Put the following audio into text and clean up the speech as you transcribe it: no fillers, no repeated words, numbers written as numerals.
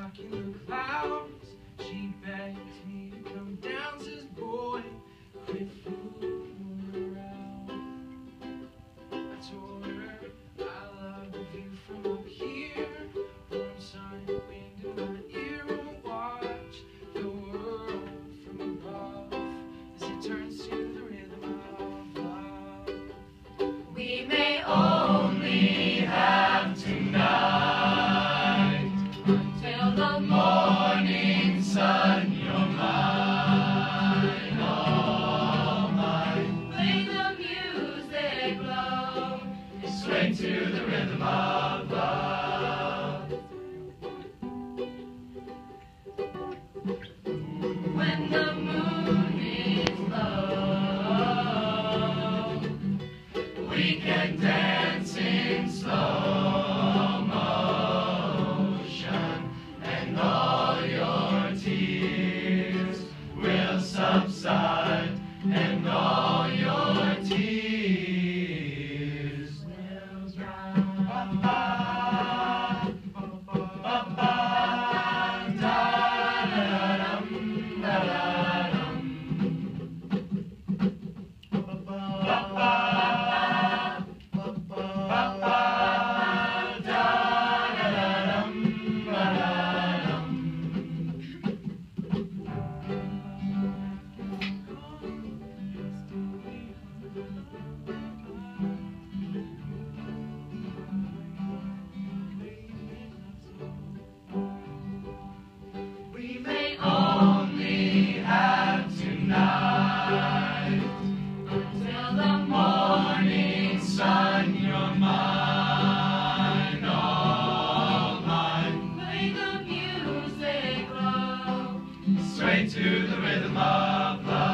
stuck in the clouds. She begged me to come down, says, boy, quit fooling around. I told her I love the view from up here, warm sun, wind in my ear, and watch the world from above as it turns to the rhythm of love. We may only have tonight until the morning sun. You're mine, all mine. Play the music low, swing to the rhythm of love. When the moon is low, we can dance in slow motion, and all your tears will subside, and all your tears will dry. We may only have tonight until the morning sun. You're mine, all mine. Play the music low, sway to the rhythm of love.